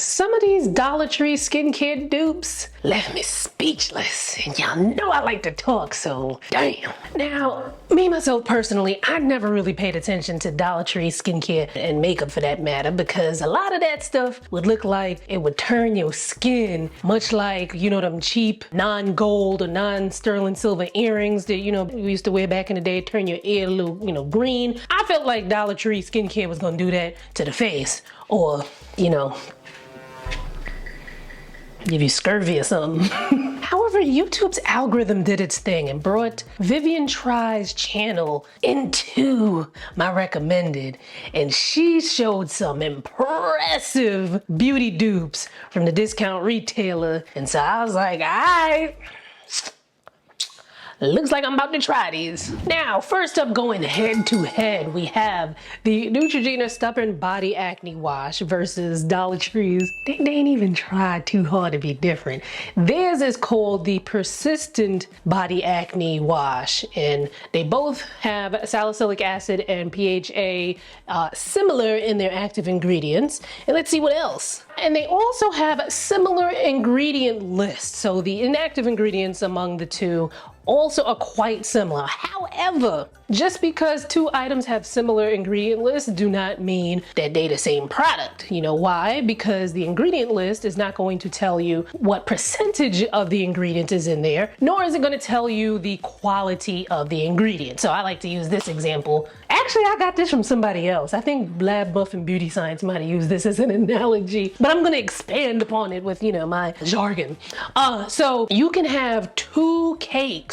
Some of these Dollar Tree skincare dupes left me speechless, and y'all know I like to talk, so damn. Now, me myself personally, I never really paid attention to Dollar Tree skincare and makeup for that matter, because a lot of that stuff would look like it would turn your skin much like, you know, them cheap non-gold or non-sterling silver earrings that, you know, we used to wear back in the day, turn your ear a little, you know, green. I felt like Dollar Tree skincare was gonna do that to the face, or, you know, give you scurvy or something. However, YouTube's algorithm did its thing and brought Vivian Try's channel into my recommended, and she showed some impressive beauty dupes from the discount retailer, and so I was like, alright, looks like I'm about to try these. Now, first up, going head to head, we have the Neutrogena Stubborn Body Acne Wash versus Dollar Tree's. They ain't even tried too hard to be different. Theirs is called the Persistent Body Acne Wash, and they both have salicylic acid and PHA similar in their active ingredients. And let's see what else. And they also have similar ingredient lists. So the inactive ingredients among the two also are quite similar. However, just because two items have similar ingredient lists do not mean that they're the same product. You know why? Because the ingredient list is not going to tell you what percentage of the ingredient is in there, nor is it going to tell you the quality of the ingredient. So I like to use this example. Actually, I got this from somebody else. I think Lab Buff and Beauty Science might have used this as an analogy, but I'm going to expand upon it with, you know, my jargon. So you can have two cakes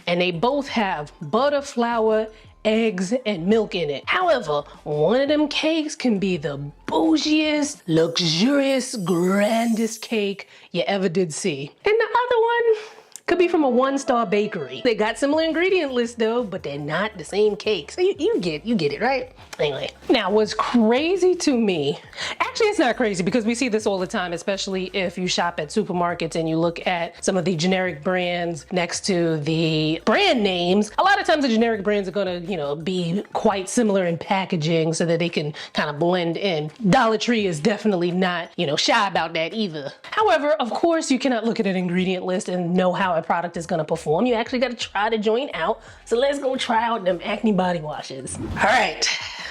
and they both have butter, flour, eggs, and milk in it. However, one of them cakes can be the bougiest, luxurious, grandest cake you ever did see. And the other one could be from a one-star bakery. They got similar ingredient lists though, but they're not the same cake. So you get it, right? Anyway, now what's crazy to me, actually it's not crazy because we see this all the time, especially if you shop at supermarkets and you look at some of the generic brands next to the brand names. A lot of times the generic brands are gonna, you know, be quite similar in packaging so that they can kind of blend in. Dollar Tree is definitely not, you know, shy about that either. However, of course, you cannot look at an ingredient list and know how a product is gonna perform. You actually gotta try the joint out. So let's go try out them acne body washes. All right.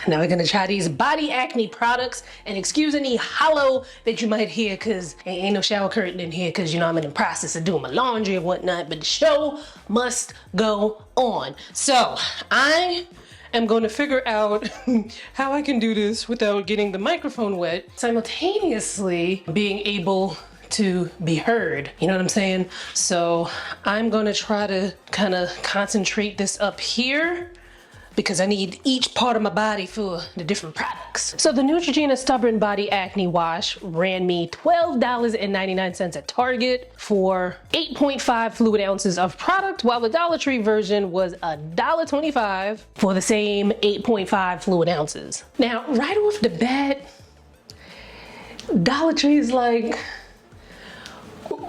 Now we're gonna try these body acne products, and excuse any hollow that you might hear because ain't no shower curtain in here because, you know, I'm in the process of doing my laundry and whatnot, but the show must go on. So I am going to figure out how I can do this without getting the microphone wet, simultaneously being able to be heard. You know what I'm saying? So I'm gonna try to kind of concentrate this up here, because I need each part of my body for the different products. So the Neutrogena Stubborn Body Acne Wash ran me $12.99 at Target for 8.5 fluid ounces of product, while the Dollar Tree version was $1.25 for the same 8.5 fluid ounces. Now, right off the bat, Dollar Tree is like,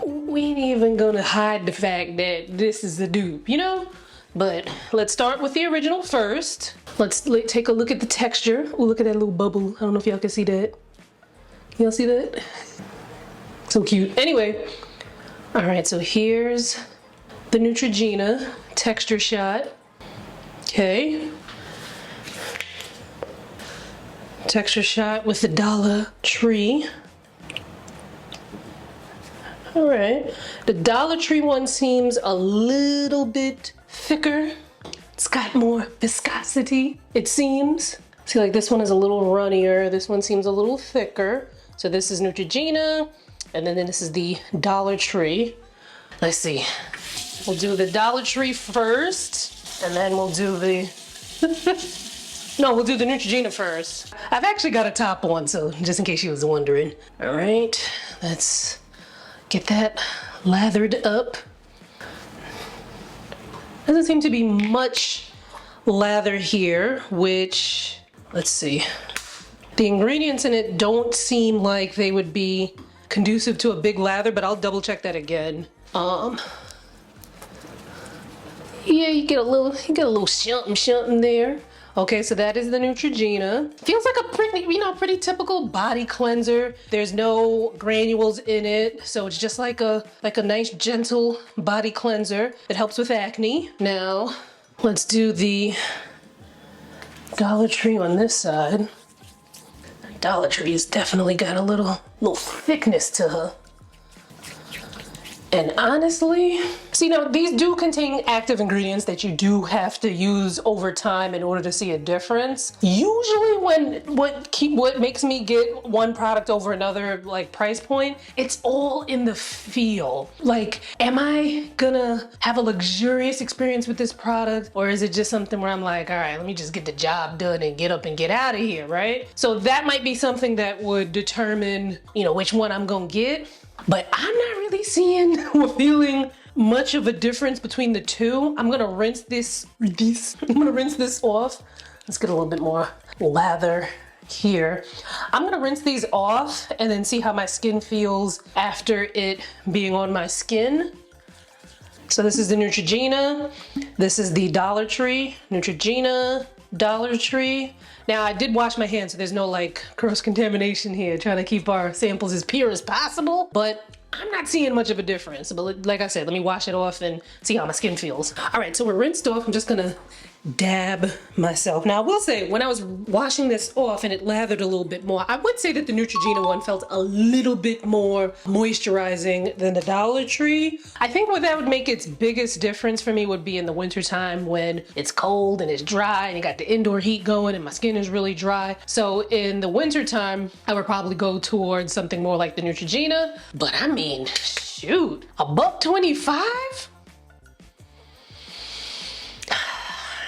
we ain't even gonna hide the fact that this is a dupe, you know? But let's start with the original first. Let's take a look at the texture. Oh, look at that little bubble. I don't know if y'all can see that. Y'all see that? So cute. Anyway, all right, so here's the Neutrogena texture shot. Okay. Texture shot with the Dollar Tree. All right, the Dollar Tree one seems a little bit thicker. It's got more viscosity, it seems. See, like this one is a little runnier. This one seems a little thicker. So this is Neutrogena, and then this is the Dollar Tree. Let's see. We'll do the Dollar Tree first, and then we'll do the... No, we'll do the Neutrogena first. I've actually got a top on, so just in case you was wondering. All right, let's get that lathered up. Doesn't seem to be much lather here, which, let's see. The ingredients in it don't seem like they would be conducive to a big lather, but I'll double check that again. Yeah, you get a little something there. Okay, so that is the Neutrogena. Feels like a pretty, pretty typical body cleanser. There's no granules in it, so it's just like a nice gentle body cleanser that helps with acne. Now, let's do the Dollar Tree on this side. Dollar Tree has definitely got a little thickness to her. And honestly, see, now these do contain active ingredients that you do have to use over time in order to see a difference. Usually what makes me get one product over another, like price point, it's all in the feel. Like, am I gonna have a luxurious experience with this product, or is it just something where I'm like, all right, let me just get the job done and get up and get out of here, right? So that might be something that would determine, which one I'm gonna get. But I'm not really seeing or feeling much of a difference between the two. I'm gonna rinse this off. Let's get a little bit more lather here. I'm gonna rinse these off and then see how my skin feels after it being on my skin. So this is the Neutrogena. This is the Dollar Tree. Neutrogena, Dollar Tree. Now I did wash my hands, so there's no like cross contamination here, trying to keep our samples as pure as possible, but I'm not seeing much of a difference. But like I said, let me wash it off and see how my skin feels. All right, so we're rinsed off. I'm just gonna dab myself. Now I will say, when I was washing this off and it lathered a little bit more, I would say that the Neutrogena one felt a little bit more moisturizing than the Dollar Tree. I think what that would make its biggest difference for me would be in the wintertime when it's cold and it's dry and you got the indoor heat going and my skin is really dry. So in the wintertime, I would probably go towards something more like the Neutrogena. But I mean, shoot, $1.25?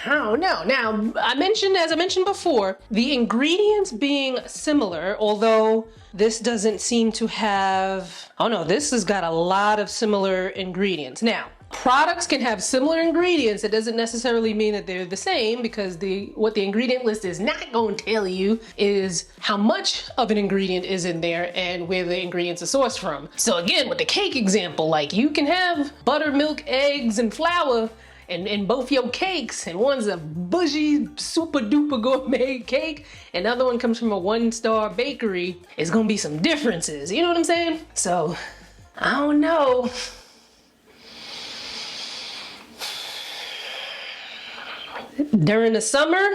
I don't know. Now, as I mentioned before, the ingredients being similar, although this doesn't seem to have, oh no, this has got a lot of similar ingredients. Now, products can have similar ingredients. It doesn't necessarily mean that they're the same, because what the ingredient list is not going to tell you is how much of an ingredient is in there and where the ingredients are sourced from. So again, with the cake example, like you can have buttermilk, eggs, and flour in both your cakes, and one's a bougie super duper gourmet cake and the other one comes from a 1-star bakery. It's gonna be some differences, you know what I'm saying? So I don't know. During the summer,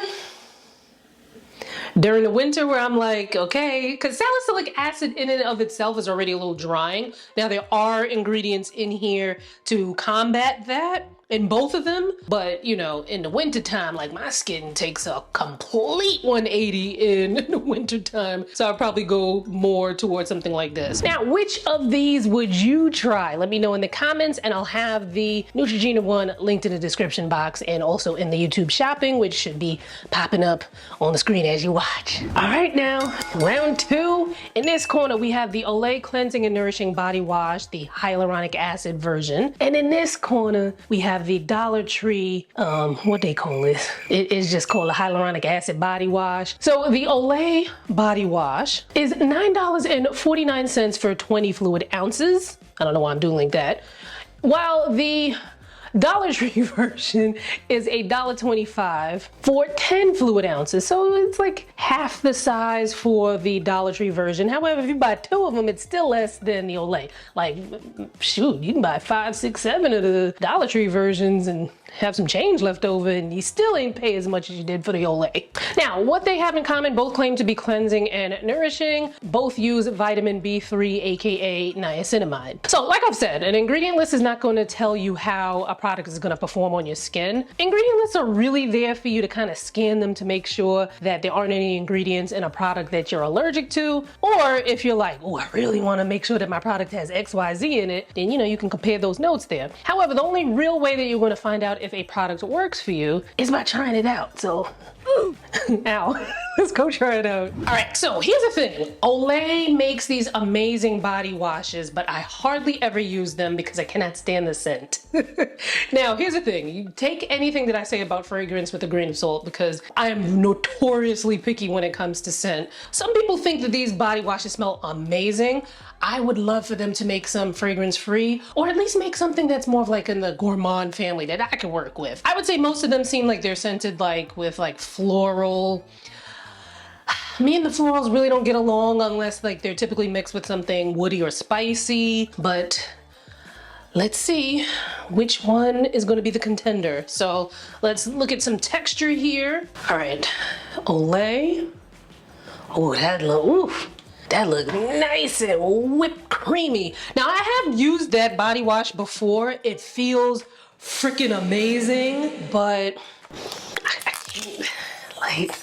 during the winter, where I'm like, okay, because salicylic acid in and of itself is already a little drying. Now there are ingredients in here to combat that in both of them, but in the winter time, like my skin takes a complete 180 in the winter time, so I'll probably go more towards something like this. Now, which of these would you try? Let me know in the comments, and I'll have the Neutrogena one linked in the description box and also in the YouTube shopping, which should be popping up on the screen as you watch. All right, now round 2. In this corner, we have the Olay Cleansing and Nourishing Body Wash, the hyaluronic acid version, and in this corner, we have the Dollar Tree, what they call this? It is just called a hyaluronic acid body wash. So the Olay body wash is $9.49 for 20 fluid ounces. I don't know why I'm doing like that. While the Dollar Tree version is $1.25 for 10 fluid ounces. So it's like half the size for the Dollar Tree version. However, if you buy 2 of them, it's still less than the Olay. Like, shoot, you can buy 5, 6, 7 of the Dollar Tree versions and have some change left over, and you still ain't pay as much as you did for the Olay. Now, what they have in common, both claim to be cleansing and nourishing. Both use vitamin B3, aka niacinamide. So like I've said, an ingredient list is not going to tell you how a product is going to perform on your skin. Ingredient lists are really there for you to kind of scan them to make sure that there aren't any ingredients in a product that you're allergic to, or if you're like, oh, I really want to make sure that my product has XYZ in it, then you can compare those notes there. However, the only real way that you're going to find out if a product works for you is by trying it out. So ow, let's go try it out. All right, so here's the thing. Olay makes these amazing body washes, but I hardly ever use them because I cannot stand the scent. Now, here's the thing. You take anything that I say about fragrance with a grain of salt, because I am notoriously picky when it comes to scent. Some people think that these body washes smell amazing. I would love for them to make some fragrance free, or at least make something that's more of like in the gourmand family that I can work with. I would say most of them seem like they're scented like with like floral. Me and the florals really don't get along unless like they're typically mixed with something woody or spicy, but let's see which one is going to be the contender. So let's look at some texture here. All right, Olay. Oh, that look nice and whipped creamy. Now I have used that body wash before. It feels freaking amazing, but I can't, like,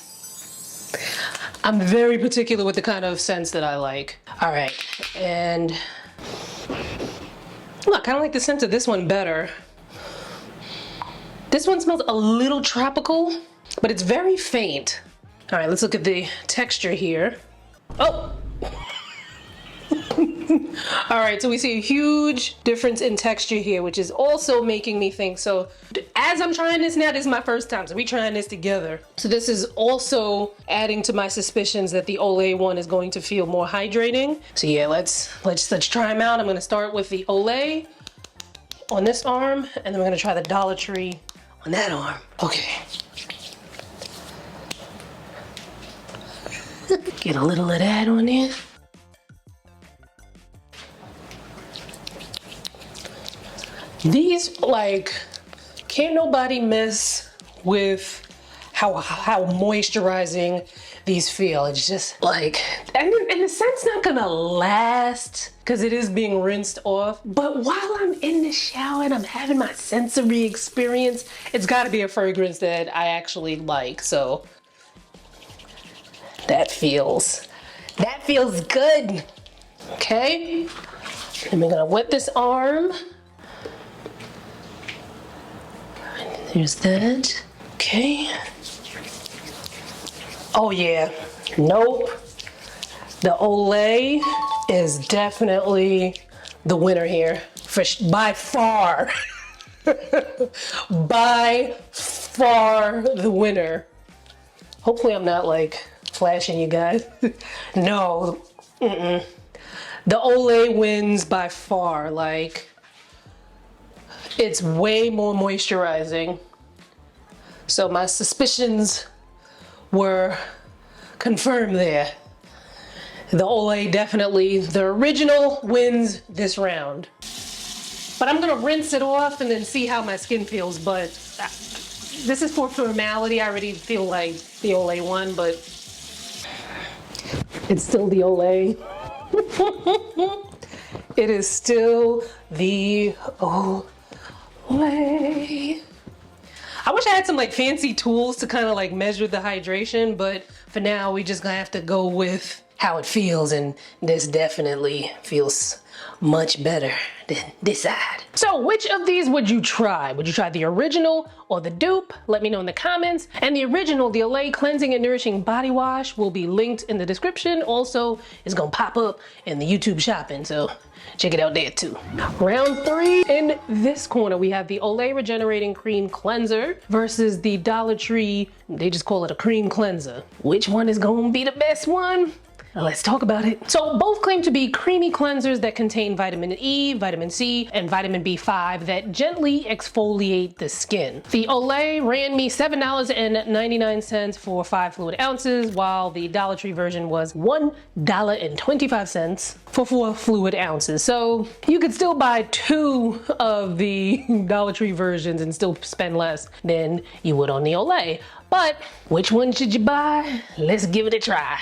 I'm very particular with the kind of scents that I like. All right, and look, I kind of like the scent of this one better. This one smells a little tropical, but it's very faint. All right, let's look at the texture here. Oh! All right, so we see a huge difference in texture here, which is also making me think, so as I'm trying this now, this is my first time, so we trying this together. So this is also adding to my suspicions that the Olay one is going to feel more hydrating. So yeah, let's try them out. I'm gonna start with the Olay on this arm, and then we're gonna try the Dollar Tree on that arm. Okay. Get a little of that on there. These, like, can't nobody mess with how moisturizing these feel. It's just like, and the scent's not gonna last because it is being rinsed off. But while I'm in the shower and I'm having my sensory experience, it's gotta be a fragrance that I actually like. So that feels good. Okay, and we're gonna wet this arm. There's that. Okay. Oh yeah. Nope. The Olay is definitely the winner here. By far. By far the winner. Hopefully I'm not like flashing you guys. No. The Olay wins by far. Like, it's way more moisturizing. So my suspicions were confirmed there. The Olay definitely, the original wins this round. But I'm gonna rinse it off and then see how my skin feels, but this is for formality. I already feel like the Olay won, but it's still the Olay. It is still the Olay. I wish I had some like fancy tools to kind of like measure the hydration, but for now we just gonna have to go with how it feels, and this definitely feels much better than this side. So which of these would you try? Would you try the original or the dupe? Let me know in the comments. And the original, the Olay Cleansing and Nourishing Body Wash, will be linked in the description. Also, it's gonna pop up in the YouTube shopping, so check it out there too. Round 3, in this corner we have the Olay Regenerating Cream Cleanser versus the Dollar Tree, they just call it a cream cleanser. Which one is gonna be the best one? Let's talk about it. So both claim to be creamy cleansers that contain vitamin E, vitamin C, and vitamin B5 that gently exfoliate the skin. The Olay ran me $7.99 for 5 fluid ounces, while the Dollar Tree version was $1.25 for 4 fluid ounces. So you could still buy 2 of the Dollar Tree versions and still spend less than you would on the Olay. But which one should you buy? Let's give it a try.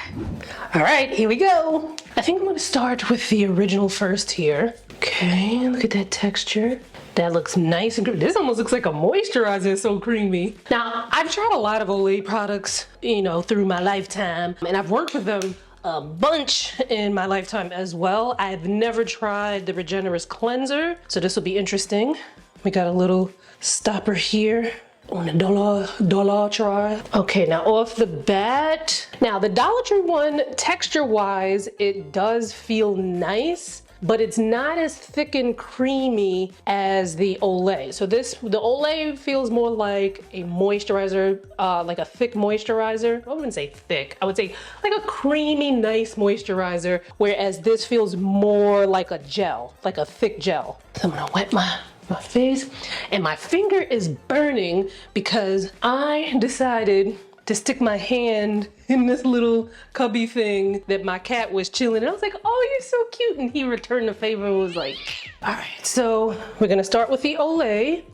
All right, here we go. I think I'm gonna start with the original first here. Okay, look at that texture. That looks nice and creamy. This almost looks like a moisturizer, it's so creamy. Now, I've tried a lot of Olay products, you know, through my lifetime, and I've worked with them a bunch in my lifetime as well. I've never tried the Regenerist cleanser, so this will be interesting. We got a little stopper here on the Dollar Tree. Okay, now off the bat, now the Dollar Tree one, texture-wise, it does feel nice, but it's not as thick and creamy as the Olay. So the Olay feels more like a moisturizer, like a thick moisturizer. I wouldn't say thick, I would say like a creamy, nice moisturizer, whereas this feels more like a gel, like a thick gel. So I'm gonna wet my face, and my finger is burning because I decided to stick my hand in this little cubby thing that my cat was chilling. And I was like, oh, you're so cute. And he returned the favor and was like, all right, so we're gonna start with the Olay.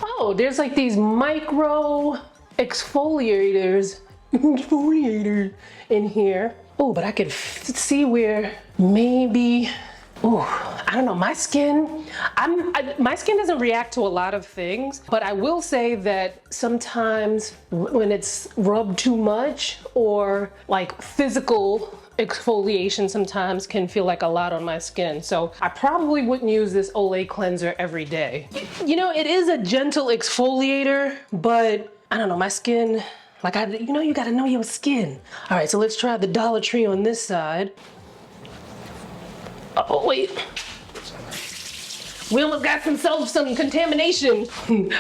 Oh, there's like these micro exfoliators in here. Oh, but I could see where maybe, oh, I don't know, my skin doesn't react to a lot of things, but I will say that sometimes when it's rubbed too much or like physical exfoliation sometimes can feel like a lot on my skin. So I probably wouldn't use this Olay cleanser every day. You know, it is a gentle exfoliator, but I don't know, my skin, like you gotta know your skin. All right, so let's try the Dollar Tree on this side. Oh, wait. We almost got some contamination.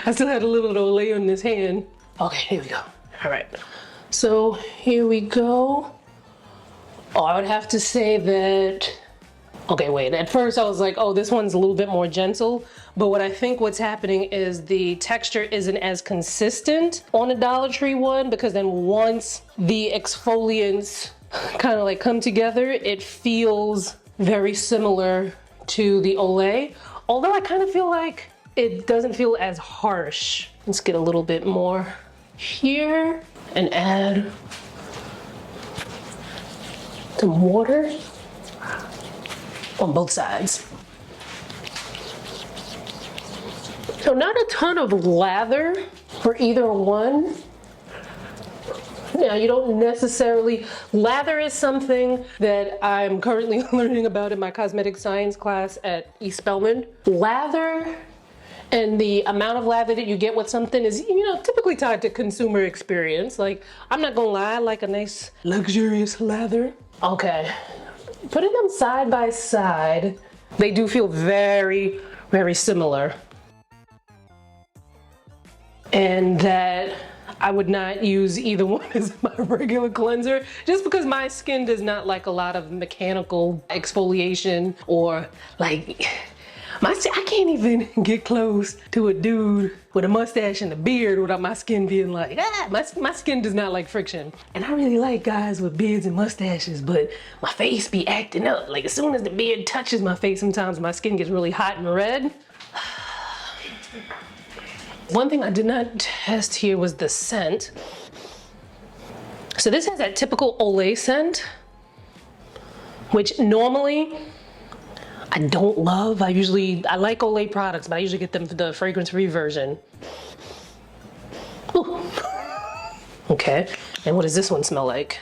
I still had a little Olay on this hand. Okay, here we go. All right, so here we go. Oh, I would have to say that, okay, wait, at first I was like, oh, this one's a little bit more gentle, but what I think what's happening is the texture isn't as consistent on a Dollar Tree one, because then once the exfoliants kind of like come together, it feels very similar to the Olay, although I kind of feel like it doesn't feel as harsh. Let's get a little bit more here and add some water on both sides. So not a ton of lather for either one. Now you don't necessarily, lather is something that I'm currently learning about in my cosmetic science class at East Spelman. Lather and the amount of lather that you get with something is, you know, typically tied to consumer experience. Like, I'm not gonna lie, I like a nice luxurious lather. Okay, putting them side by side, they do feel very, very similar. And that I would not use either one as my regular cleanser, just because my skin does not like a lot of mechanical exfoliation, or like, I can't even get close to a dude with a mustache and a beard without my skin being like, ah, my skin does not like friction. And I really like guys with beards and mustaches, but my face be acting up. Like, as soon as the beard touches my face, sometimes my skin gets really hot and red. One thing I did not test here was the scent. So this has that typical Olay scent, which normally I don't love. I like Olay products, but I usually get them for the fragrance-free version. Ooh. Okay, and what does this one smell like?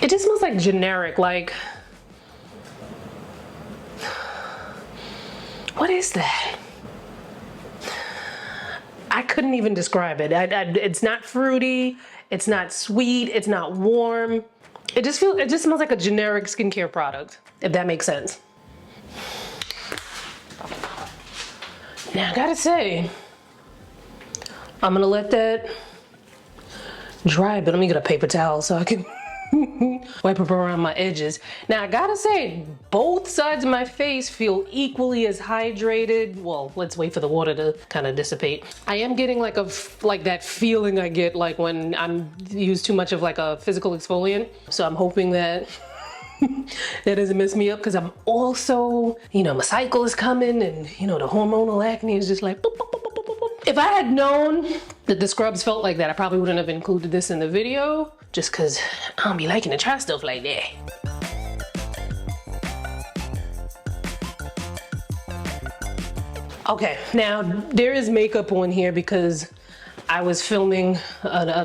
It just smells like generic, like, what is that? I couldn't even describe it. It's not fruity, it's not sweet, it's not warm. It just smells like a generic skincare product, if that makes sense. Now I gotta say, I'm gonna let that dry, but let me get a paper towel so I can wipe up around my edges. Now I gotta say, both sides of my face feel equally as hydrated. Well, let's wait for the water to kind of dissipate. I am getting like that feeling I get like when I'm used too much of like a physical exfoliant. So I'm hoping that that doesn't mess me up, because I'm also, you know, my cycle is coming, and you know, the hormonal acne is just like boop, boop, boop, boop, boop, boop. If I had known that the scrubs felt like that, I probably wouldn't have included this in the video, just because I don't be liking to try stuff like that. Okay, now there is makeup on here because I was filming,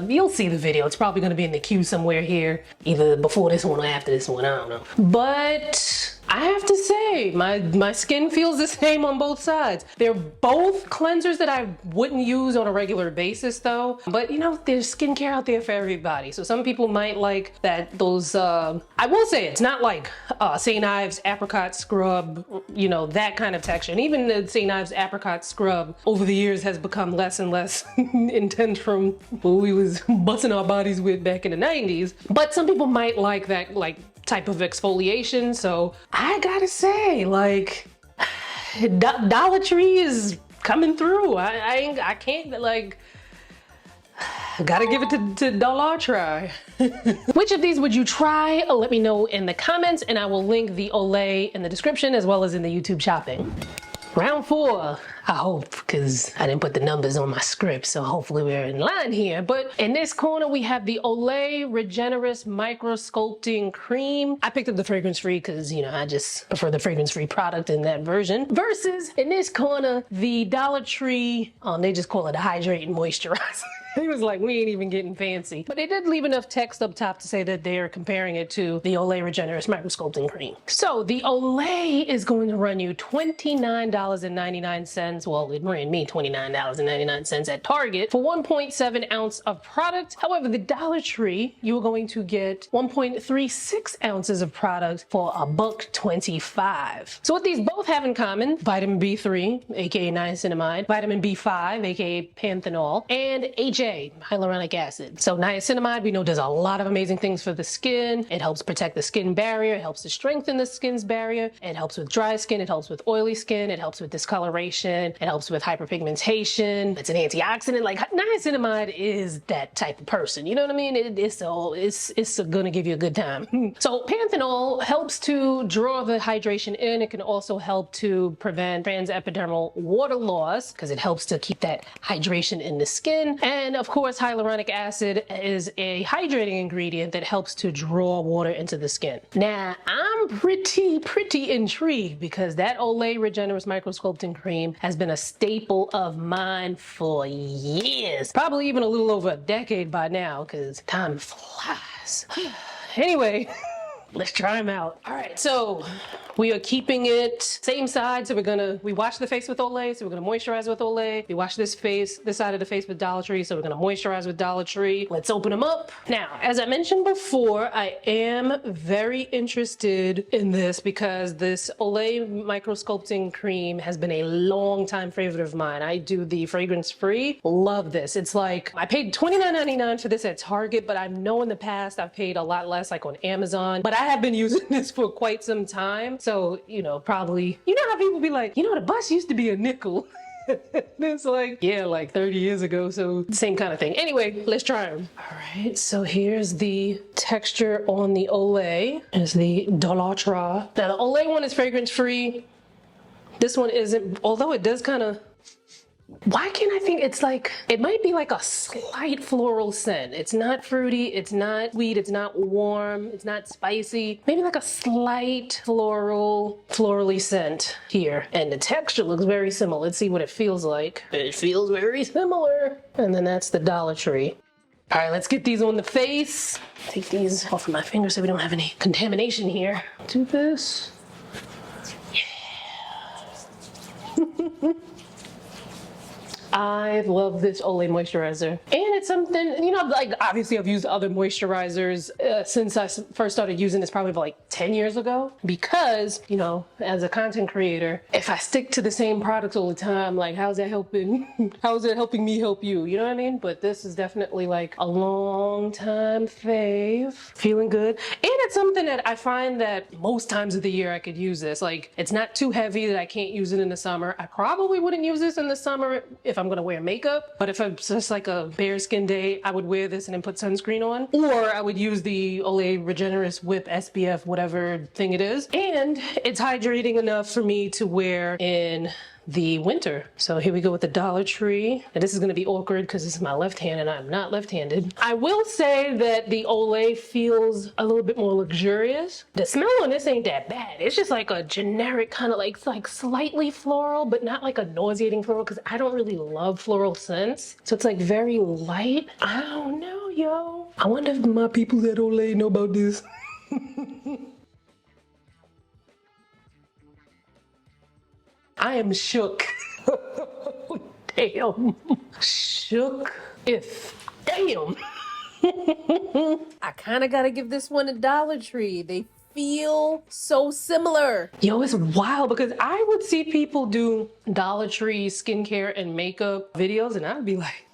you'll see the video. It's probably gonna be in the queue somewhere here, either before this one or after this one, I don't know. But I have to say, my skin feels the same on both sides. They're both cleansers that I wouldn't use on a regular basis though. But you know, there's skincare out there for everybody. So some people might like those, I will say it's not like St. Ives apricot scrub, you know, that kind of texture. And even the St. Ives apricot scrub over the years has become less and less intense from what we was busting our bodies with back in the 90s. But some people might like that, like type of exfoliation. So I gotta say, like, Dollar Tree is coming through. I can't, like, gotta give it to Dollar Tree. Which of these would you try? Let me know in the comments, and I will link the Olay in the description as well as in the YouTube shopping. Round 4, I hope, because I didn't put the numbers on my script, so hopefully we're in line here. But in this corner, we have the Olay Regenerist Micro Sculpting Cream. I picked up the fragrance-free because, you know, I just prefer the fragrance-free product in that version. Versus, in this corner, the Dollar Tree, they just call it a Hydrating Moisturizer. He was like, we ain't even getting fancy. But they did leave enough text up top to say that they are comparing it to the Olay Regenerist Micro Sculpting Cream. So the Olay is going to run you $29.99. Well, it ran me $29.99 at Target for 1.7 ounce of product. However, the Dollar Tree, you are going to get 1.36 ounces of product for $1.25. So what these both have in common, vitamin B3, aka niacinamide, vitamin B5, aka panthenol, and hyaluronic acid. So niacinamide, we know, does a lot of amazing things for the skin. It helps protect the skin barrier. It helps to strengthen the skin's barrier. It helps with dry skin. It helps with oily skin. It helps with discoloration. It helps with hyperpigmentation. It's an antioxidant. Like, niacinamide is that type of person. You know what I mean? It's gonna give you a good time. So panthenol helps to draw the hydration in. It can also help to prevent transepidermal water loss because it helps to keep that hydration in the skin. And of course, hyaluronic acid is a hydrating ingredient that helps to draw water into the skin. Now, I'm pretty intrigued because that Olay Regenerist Micro Sculpting Cream has been a staple of mine for years. Probably even a little over a decade by now because time flies. Anyway, let's try them out. All right, so we are keeping it same side. So we wash the face with Olay. So we're gonna moisturize with Olay. We wash this side of the face with Dollar Tree. So we're gonna moisturize with Dollar Tree. Let's open them up. Now, as I mentioned before, I am very interested in this because this Olay Micro Sculpting Cream has been a long time favorite of mine. I do the fragrance free. Love this. It's like, I paid $29.99 for this at Target, but I know in the past I've paid a lot less, like on Amazon. But I have been using this for quite some time. So, you know, probably, you know how people be like, you know, the bus used to be a nickel. It's like, yeah, like 30 years ago. So same kind of thing. Anyway, let's try them. All right, so here's the texture on the Olay. Is the Dollar Tree. Now the Olay one is fragrance free. This one isn't, although it does kind of, why can't I think it's like, it might be like a slight floral scent. It's not fruity, it's not sweet, it's not warm, it's not spicy. Maybe like a slight florally scent here. And the texture looks very similar. Let's see what it feels like. It feels very similar. And then that's the Dollar Tree. All right, let's get these on the face. Take these off of my fingers so we don't have any contamination here. Do this. Yeah. I love this Olay moisturizer. And it's something, you know, like obviously I've used other moisturizers since I first started using this probably like 10 years ago. Because, you know, as a content creator, if I stick to the same products all the time, like how's that helping? How is it helping me help you? You know what I mean? But this is definitely like a long time fave. Feeling good. And it's something that I find that most times of the year I could use this. Like it's not too heavy that I can't use it in the summer. I probably wouldn't use this in the summer if I'm gonna wear makeup, but if it's just like a bare skin day, I would wear this and then put sunscreen on, or I would use the Olay Regenerist Whip SPF, whatever thing it is. And it's hydrating enough for me to wear in the winter. So here we go with the Dollar Tree. And this is gonna be awkward because this is my left hand and I'm not left-handed. I will say that the Olay feels a little bit more luxurious. The smell on this ain't that bad. It's just like a generic kind of like, it's like slightly floral, but not like a nauseating floral because I don't really love floral scents. So it's like very light. I don't know, yo. I wonder if my people at Olay know about this. I am shook. Damn. Shook if. Damn. I kind of got to give this one a Dollar Tree. They feel so similar. Yo, it's wild because I would see people do Dollar Tree skincare and makeup videos and I'd be like,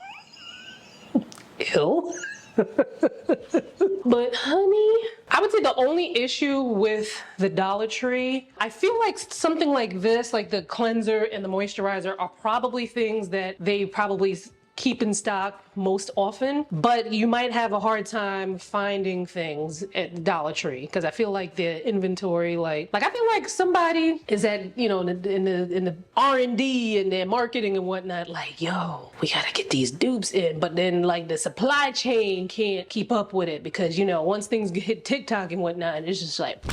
ew. But honey, I would say the only issue with the Dollar Tree, I feel like something like this, like the cleanser and the moisturizer, are probably things that they probably keep in stock most often, but you might have a hard time finding things at Dollar Tree because I feel like the inventory, like I feel like somebody is at, you know, in the R&D and their marketing and whatnot, like, yo, we gotta get these dupes in, but then like the supply chain can't keep up with it because, you know, once things hit TikTok and whatnot, it's just like.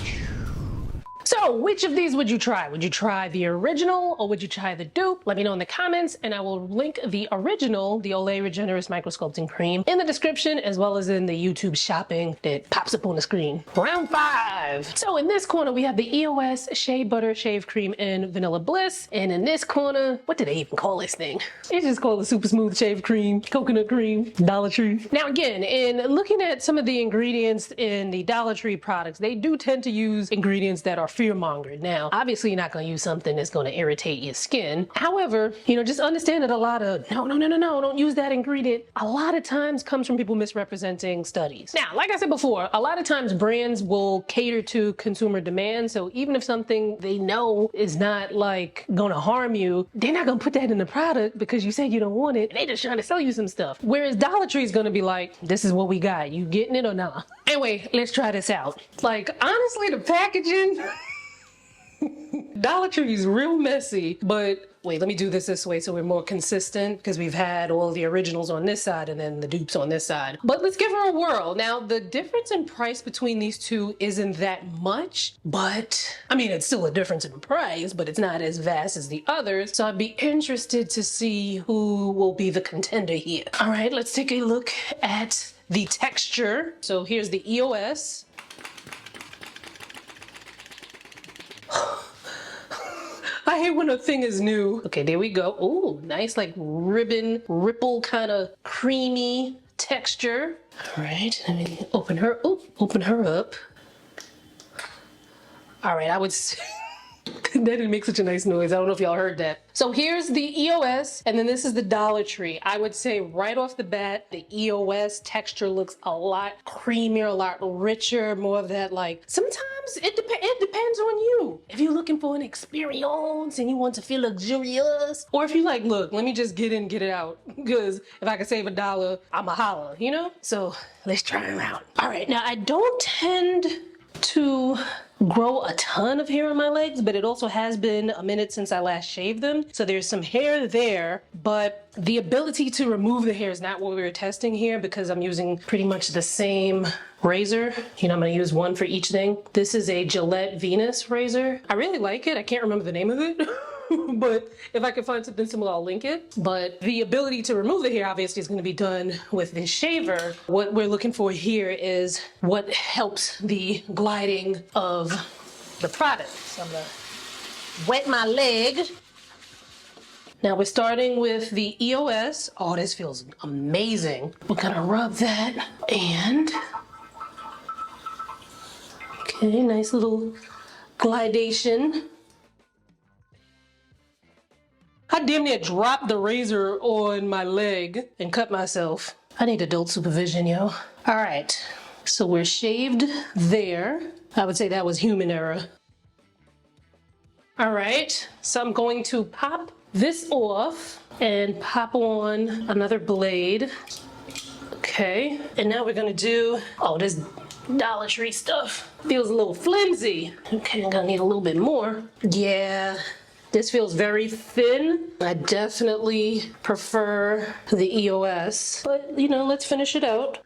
So which of these would you try? Would you try the original or would you try the dupe? Let me know in the comments and I will link the original, the Olay Regenerist Micro Sculpting Cream, in the description as well as in the YouTube shopping that pops up on the screen. Round 5. So in this corner we have the EOS Shea Butter Shave Cream in Vanilla Bliss. And in this corner, what do they even call this thing? It's just called the Super Smooth Shave Cream, Coconut Cream, Dollar Tree. Now again, in looking at some of the ingredients in the Dollar Tree products, they do tend to use ingredients that are fear-mongered. Now, obviously you're not going to use something that's going to irritate your skin. However, you know, just understand that a lot of no, don't use that ingredient, a lot of times comes from people misrepresenting studies. Now, like I said before, a lot of times brands will cater to consumer demand. So even if something they know is not like going to harm you, they're not going to put that in the product because you said you don't want it. And they're just trying to sell you some stuff. Whereas Dollar Tree is going to be like, this is what we got. You getting it or not? Anyway, let's try this out. Like, honestly, the packaging, Dollar Tree is real messy, but wait, let me do this way so we're more consistent because we've had all the originals on this side and then the dupes on this side. But let's give her a whirl. Now, the difference in price between these two isn't that much, but I mean, it's still a difference in price, but it's not as vast as the others. So I'd be interested to see who will be the contender here. All right, let's take a look at the texture. So here's the EOS. I hate when a thing is new. Okay, there we go. Ooh, nice like ribbon, ripple kind of creamy texture. All right, let me open her, open her up. All right, I would say, that didn't make such a nice noise. I don't know if y'all heard that. So here's the EOS, and then this is the Dollar Tree. I would say right off the bat, the EOS texture looks a lot creamier, a lot richer, more of that like, sometimes it depends on you. If you're looking for an experience and you want to feel luxurious, or if you like, look, let me just get in, get it out. Because if I can save $1, I'ma holla, you know? So let's try them out. All right, now I don't tend to grow a ton of hair on my legs, but it also has been a minute since I last shaved them. So there's some hair there, but the ability to remove the hair is not what we were testing here because I'm using pretty much the same razor. You know, I'm gonna use one for each thing. This is a Gillette Venus razor. I really like it. I can't remember the name of it. But if I can find something similar, I'll link it. But the ability to remove the hair obviously is going to be done with this shaver. What we're looking for here is what helps the gliding of the product. So I'm going to wet my leg. Now we're starting with the EOS. Oh, this feels amazing. We're going to rub that and, okay, nice little glidation. I damn near dropped the razor on my leg and cut myself. I need adult supervision, yo. All right, so we're shaved there. I would say that was human error. All right, so I'm going to pop this off and pop on another blade. Okay, and now we're gonna do, oh, this Dollar Tree stuff feels a little flimsy. Okay, I'm gonna need a little bit more. Yeah. This feels very thin. I definitely prefer the EOS, but you know, let's finish it out.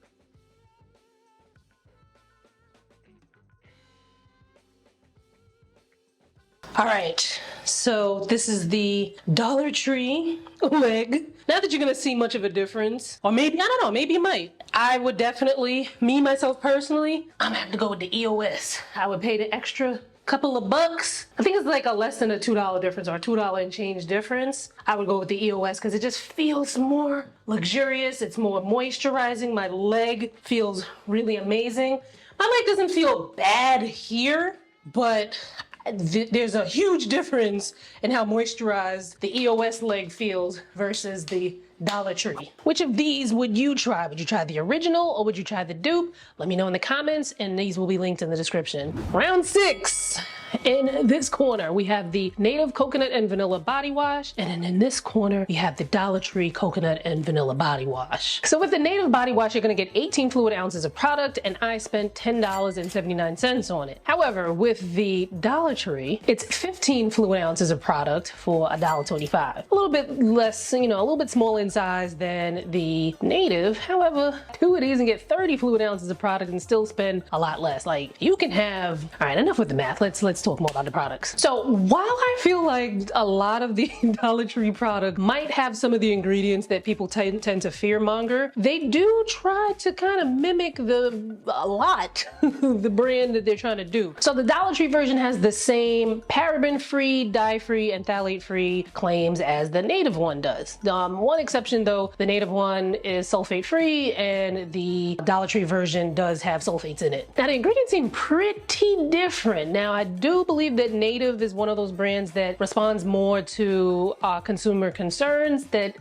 All right, so this is the Dollar Tree leg. Not that you're gonna see much of a difference, or maybe, I don't know, maybe you might. I would definitely, myself personally, I'm gonna have to go with the EOS. I would pay the extra couple of bucks. I think it's like a less than a $2 difference or a $2 and change difference. I would go with the EOS because it just feels more luxurious. It's more moisturizing. My leg feels really amazing. My leg doesn't feel bad here, but there's a huge difference in how moisturized the EOS leg feels versus the Dollar Tree. Which of these would you try? Would you try the original or would you try the dupe? Let me know in the comments, and these will be linked in the description. Round 6. In this corner, we have the Native Coconut and Vanilla Body Wash, and then in this corner, we have the Dollar Tree Coconut and Vanilla Body Wash. So with the Native Body Wash, you're gonna get 18 fluid ounces of product, and I spent $10.79 on it. However, with the Dollar Tree, it's 15 fluid ounces of product for $1.25. A little bit less, you know, a little bit smaller in size than the Native. However, 2 of these and get 30 fluid ounces of product and still spend a lot less. Like, you can have, all right, enough with the math. Let's talk more about the products. So while I feel like a lot of the Dollar Tree product might have some of the ingredients that people tend to fearmonger, they do try to kind of mimic the brand that they're trying to do. So the Dollar Tree version has the same paraben-free, dye-free, and phthalate-free claims as the Native one does. One exception though, the Native one is sulfate-free and the Dollar Tree version does have sulfates in it. Now the ingredients seem pretty different. Now I do believe that Native is one of those brands that responds more to consumer concerns that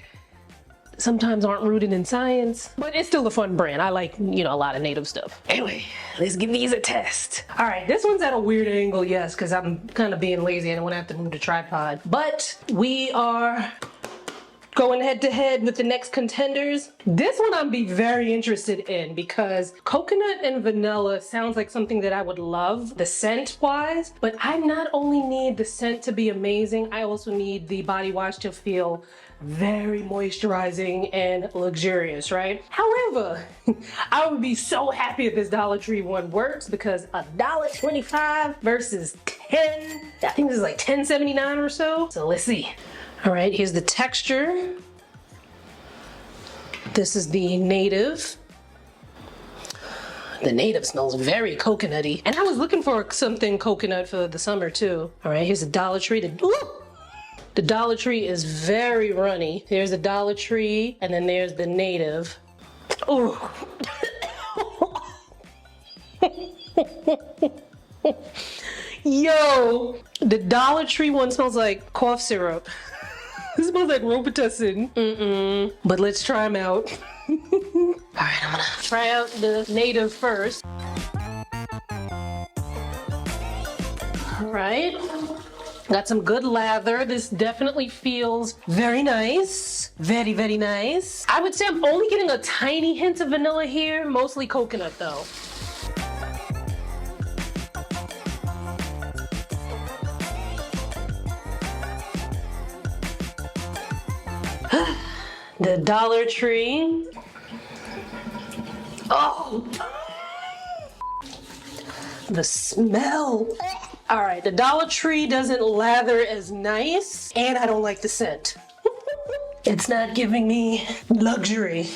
sometimes aren't rooted in science, but it's still a fun brand. I like, you know, a lot of Native stuff. Anyway, let's give these a test. All right, this one's at a weird angle, yes, because I'm kind of being lazy and I want to have to move the tripod, but we are going head to head with the next contenders. This one I'd be very interested in because coconut and vanilla sounds like something that I would love, the scent wise, but I not only need the scent to be amazing, I also need the body wash to feel very moisturizing and luxurious, right? However, I would be so happy if this Dollar Tree one works because $1.25 versus 10, I think this is like $10.79 or so. So let's see. All right, here's the texture. This is the Native. The Native smells very coconutty. And I was looking for something coconut for the summer too. All right, here's the Dollar Tree. The Dollar Tree is very runny. There's the Dollar Tree, and then there's the Native. Oh. Yo, the Dollar Tree one smells like cough syrup. This smells like Robitussin. But let's try them out. All right, I'm gonna try out the Native first. All right, got some good lather. This definitely feels very nice. Very, very nice. I would say I'm only getting a tiny hint of vanilla here, mostly coconut though. The Dollar Tree. Oh, the smell. All right, the Dollar Tree doesn't lather as nice, and I don't like the scent. It's not giving me luxury.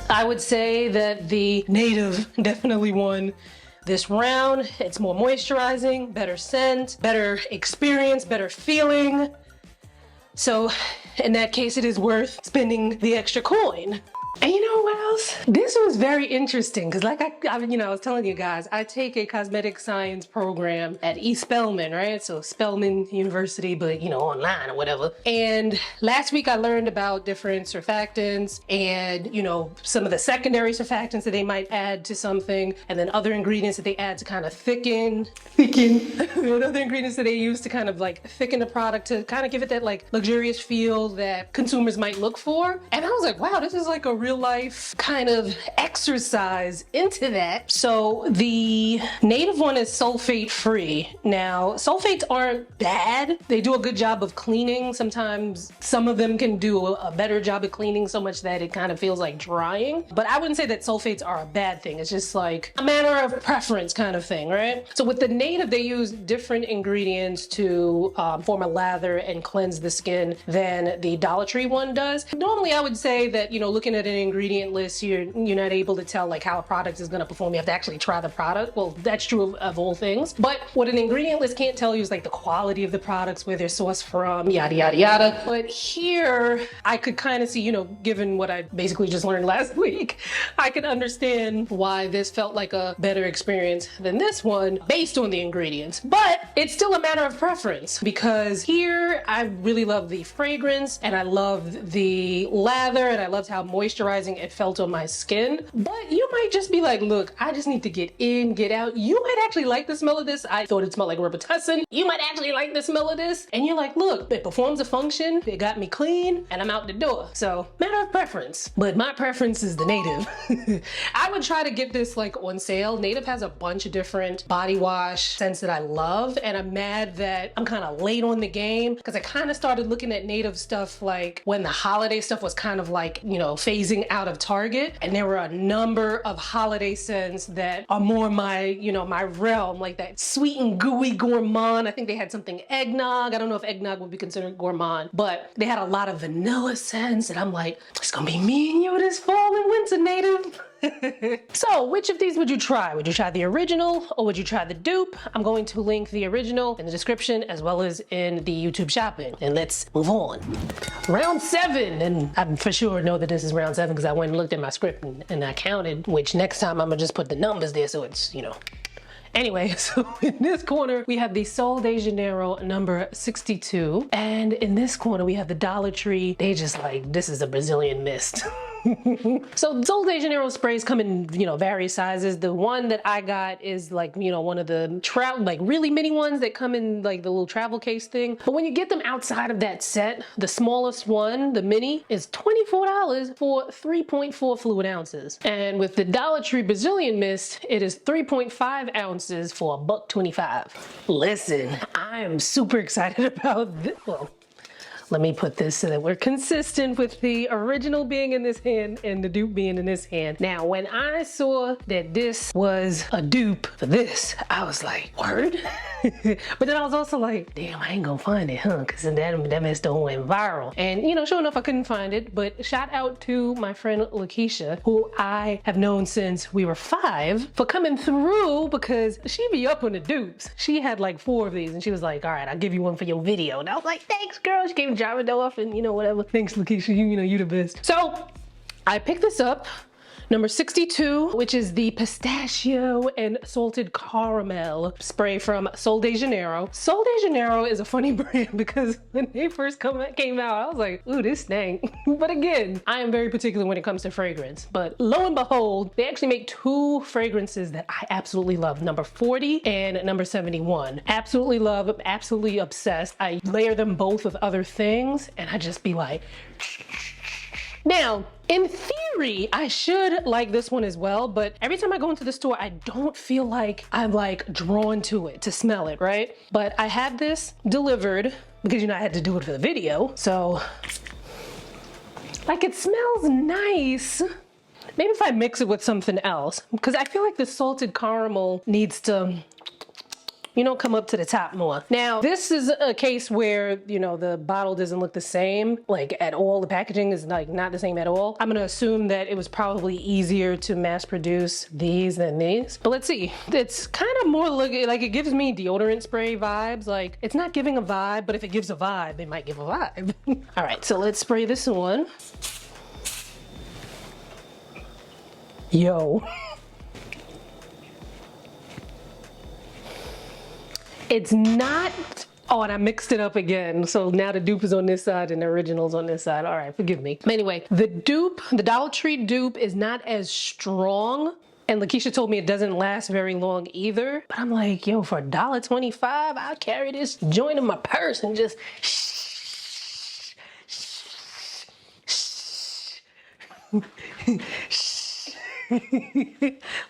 I would say that the Native definitely won this round. It's more moisturizing, better scent, better experience, better feeling. So in that case, it is worth spending the extra coin. And you know what else? This was very interesting because like I was telling you guys, I take a cosmetic science program at East Spelman, right? So Spelman University, but you know, online or whatever. And last week I learned about different surfactants and, you know, some of the secondary surfactants that they might add to something, and then other ingredients that they add to kind of thicken, and other ingredients that they use to kind of like thicken the product to kind of give it that like luxurious feel that consumers might look for. And I was like, wow, this is like a real life kind of exercise into that. So the Native one is sulfate free. Now, sulfates aren't bad. They do a good job of cleaning. Sometimes some of them can do a better job of cleaning so much that it kind of feels like drying. But I wouldn't say that sulfates are a bad thing. It's just like a matter of preference kind of thing, right? So with the Native, they use different ingredients to form a lather and cleanse the skin than the Dollar Tree one does. Normally, I would say that, you know, looking at an an ingredient list, you're not able to tell like how a product is going to perform. You have to actually try the product. Well, that's true of all things. But what an ingredient list can't tell you is like the quality of the products, where they're sourced from, yada, yada, yada. But here I could kind of see, you know, given what I basically just learned last week, I could understand why this felt like a better experience than this one based on the ingredients. But it's still a matter of preference, because here I really love the fragrance and I love the lather and I loved how moisturizing it felt on my skin. But you might just be like, look, I just need to get in, get out. You might actually like the smell of this. I thought it smelled like Revitalizing. You might actually like the smell of this. And you're like, look, it performs a function. It got me clean and I'm out the door. So matter of preference, but my preference is the Native. I would try to get this like on sale. Native has a bunch of different body wash scents that I love, and I'm mad that I'm kind of late on the game, because I kind of started looking at Native stuff like when the holiday stuff was kind of like, you know, phasing out of Target, and there were a number of holiday scents that are more my, you know, my realm, like that sweet and gooey gourmand. I think they had something eggnog. I don't know if eggnog would be considered gourmand, but they had a lot of vanilla scents, and I'm like, it's gonna be me and you this fall and winter, Native. So which of these would you try? Would you try the original or would you try the dupe? I'm going to link the original in the description as well as in the YouTube shopping. And let's move on. Round 7, and I for sure know that this is round 7 because I went and looked at my script and I counted, which next time I'm gonna just put the numbers there so it's, you know. Anyway, so in this corner, we have the Sol de Janeiro number 62. And in this corner, we have the Dollar Tree. They just like, this is a Brazilian mist. So Sol de Janeiro sprays come in, you know, various sizes. The one that I got is like, you know, one of the like really mini ones that come in like the little travel case thing. But when you get them outside of that set, the smallest one, the mini, is $24 for 3.4 fluid ounces. And with the Dollar Tree Brazilian mist, it is 3.5 ounces for $1.25. Listen, I am super excited about this. Well, let me put this so that we're consistent with the original being in this hand and the dupe being in this hand. Now, when I saw that this was a dupe for this, I was like, word? But then I was also like, damn, I ain't gonna find it, huh? Because that mess don't went viral. And, you know, sure enough, I couldn't find it. But shout out to my friend Lakeisha, who I have known since we were 5, for coming through, because she be up on the dupes. She had like 4 of these and she was like, all right, I'll give you one for your video. And I was like, thanks, girl. She gave me drop it off and, you know, whatever. Thanks, Lakeisha. You know, you the best. So I picked this up. Number 62, which is the pistachio and salted caramel spray from Sol de Janeiro. Sol de Janeiro is a funny brand because when they first came out, I was like, ooh, this stank. But again, I am very particular when it comes to fragrance. But lo and behold, they actually make 2 fragrances that I absolutely love. Number 40 and number 71. Absolutely love, absolutely obsessed. I layer them both with other things and I just be like, now, in theory, I should like this one as well, but every time I go into the store, I don't feel like I'm like drawn to it, to smell it, right? But I had this delivered because, you know, I had to do it for the video. So, like, it smells nice. Maybe if I mix it with something else, because I feel like the salted caramel needs to, you know, come up to the top more. Now, this is a case where, you know, the bottle doesn't look the same, like at all. The packaging is like not the same at all. I'm gonna assume that it was probably easier to mass produce these than these. But let's see. It's kind of more like it gives me deodorant spray vibes. Like, it's not giving a vibe, but if it gives a vibe, it might give a vibe. All right, so let's spray this on. Yo. It's not, oh, and I mixed it up again. So now the dupe is on this side and the original's on this side. All right, forgive me. Anyway, the dupe, the Dollar Tree dupe is not as strong. And Lakeisha told me it doesn't last very long either. But I'm like, yo, for $1.25, I'll carry this joint in my purse and just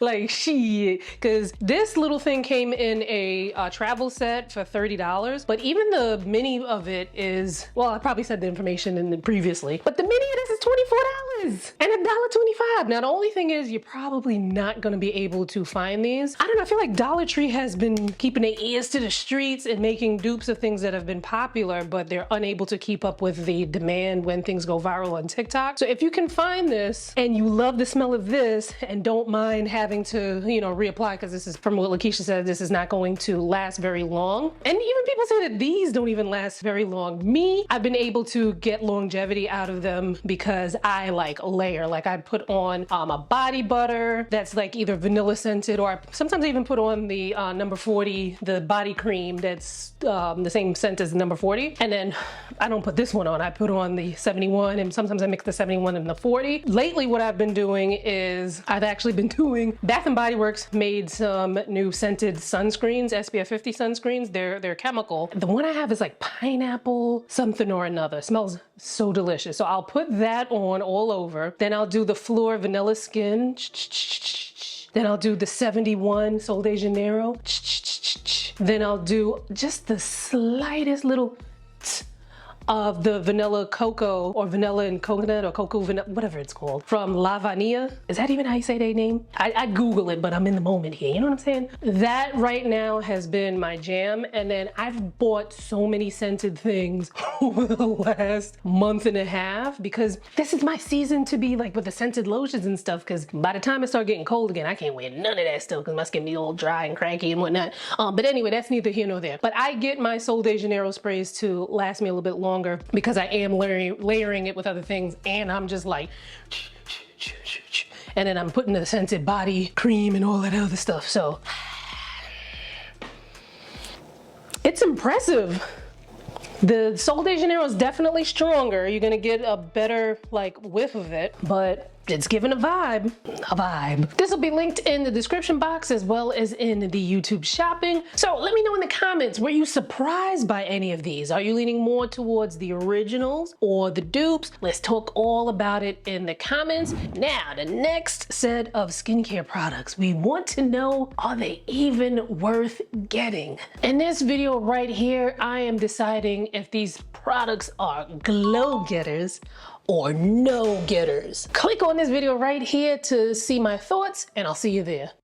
Like shit, because this little thing came in a travel set for $30, but even the mini of it is, well, I probably said the information in the previously, but the mini of this is $24 and $1.25. Now the only thing is you're probably not going to be able to find these. I don't know, I feel like Dollar Tree has been keeping their ears to the streets and making dupes of things that have been popular, but they're unable to keep up with the demand when things go viral on TikTok. So if you can find this and you love the smell of this and don't mind having to, you know, reapply, because this is, from what Lakeisha said, this is not going to last very long. And even people say that these don't even last very long. Me, I've been able to get longevity out of them because I like layer. Like I put on a body butter that's like either vanilla scented, or sometimes I even put on the number 40, the body cream that's the same scent as the number 40. And then I don't put this one on, I put on the 71, and sometimes I mix the 71 and the 40. Lately, what I've been doing is I've actually been doing, Bath & Body Works made some new scented sunscreens, SPF 50 sunscreens. They're chemical. The one I have is like pineapple something or another. It smells so delicious. So I'll put that on all over. Then I'll do the Fleur Vanilla Skin. Then I'll do the 71 Sol de Janeiro. Then I'll do just the slightest little of the vanilla cocoa, or vanilla and coconut, or cocoa vanilla, whatever it's called, from La Vanilla. Is that even how you say their name? I Google it, but I'm in the moment here, you know what I'm saying? That right now has been my jam. And then I've bought so many scented things over the last month and a half, because this is my season to be like with the scented lotions and stuff, because by the time it starts getting cold again, I can't wear none of that stuff because my skin be all dry and cracky and whatnot. But anyway, that's neither here nor there. But I get my Sol de Janeiro sprays to last me a little bit longer, because I am layering it with other things, and I'm just like, and then I'm putting the scented body cream and all that other stuff. So it's impressive. The Sol de Janeiro is definitely stronger. You're gonna get a better like whiff of it, but it's giving a vibe, This will be linked in the description box as well as in the YouTube shopping. So let me know in the comments, were you surprised by any of these? Are you leaning more towards the originals or the dupes? Let's talk all about it in the comments. Now, the next set of skincare products, we want to know, are they even worth getting? In this video right here, I am deciding if these products are glow getters or no getters. Click on this video right here to see my thoughts, and I'll see you there.